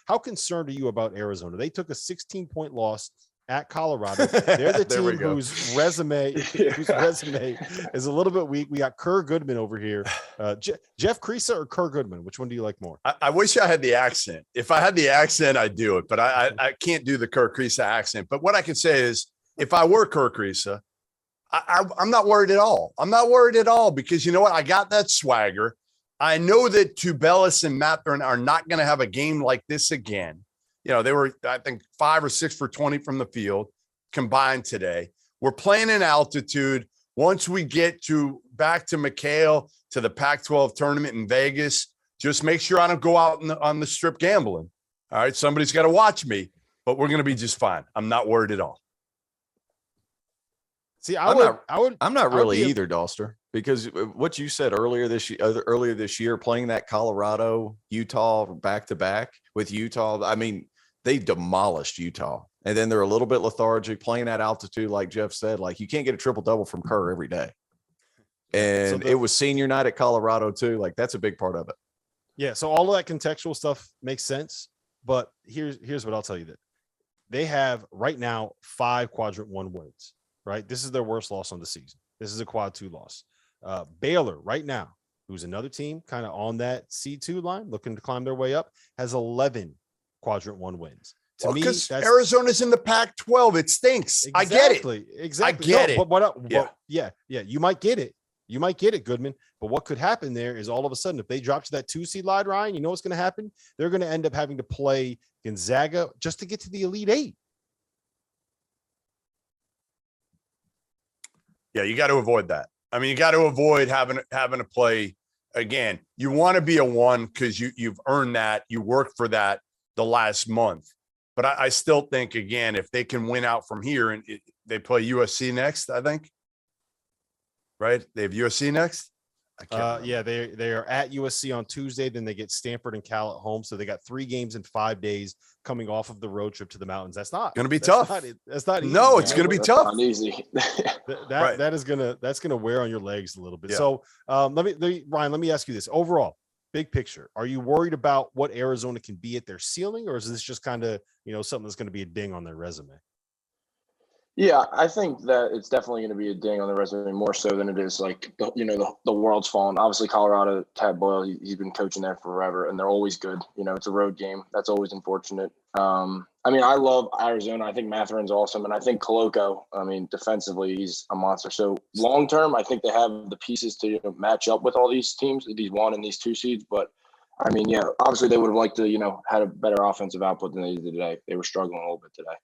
how concerned are you about Arizona? They took a 16-point loss at Colorado. They're the team whose resume is a little bit weak. We got Kerr Goodman over here. Jeff Kreisa or Kerr Goodman? Which one do you like more? I wish I had the accent. If I had the accent, I'd do it, but I can't do the Kerr Kreisa accent. But what I can say is, if I were Kerr Kreisa, I'm not worried at all. I'm not worried at all because you know what? I got that swagger. I know that Tubelis and Mathurin are not going to have a game like this again. You know, they were, I think, 5 or 6 for 20 from the field combined today. We're playing in altitude. Once we get back to McHale, to the Pac-12 tournament in Vegas, just make sure I don't go out on the strip gambling. All right, somebody's got to watch me, but we're going to be just fine. I'm not worried at all. See, I'm not really either, Dolster, because what you said earlier this year, playing that Colorado, Utah back-to-back with Utah, I mean, they demolished Utah, and then they're a little bit lethargic playing at altitude. Like Jeff said, like you can't get a triple double from Kerr every day. And it was senior night at Colorado too. Like that's a big part of it. Yeah. So all of that contextual stuff makes sense, but here's what I'll tell you that they have right now 5 quadrant 1 wins, right? This is their worst loss on the season. This is a quad 2 loss. Baylor right now, who's another team kind of on that C2 line, looking to climb their way up, has 11 quadrant 1 wins. To me, because Arizona's in the Pac-12, it stinks. Exactly, I get it. Exactly. I get it. Yeah. You might get it. You might get it, Goodman. But what could happen there is all of a sudden, if they drop to that 2 seed line, Ryan, you know what's going to happen? They're going to end up having to play Gonzaga just to get to the Elite 8. Yeah, you got to avoid that. I mean, you got to avoid having to play again. You want to be a 1 because you've earned that. You worked for that the last month. But I still think, again, if they can win out from here and they play USC next, I think. Right? They have USC next? Yeah, they are at USC on Tuesday. Then they get Stanford and Cal at home. So they got 3 games in 5 days coming off of the road trip to the mountains. That's not going to be tough. That's not easy. No, it's going to be tough. Not easy. That's gonna wear on your legs a little bit. Yeah. So Ryan, let me ask you this. Overall, big picture, are you worried about what Arizona can be at their ceiling, or is this just kind of something that's going to be a ding on their resume? Yeah, I think that it's definitely going to be a ding on the resume more so than it is like the world's fallen. Obviously, Colorado, Tad Boyle, he's been coaching there forever, and they're always good. It's a road game. That's always unfortunate. I mean, I love Arizona. I think Mathurin's awesome, and I think Koloko, defensively, he's a monster. So long term, I think they have the pieces to match up with all these teams, these 1 and these 2 seeds. But I mean, yeah, obviously they would have liked to had a better offensive output than they did today. They were struggling a little bit today.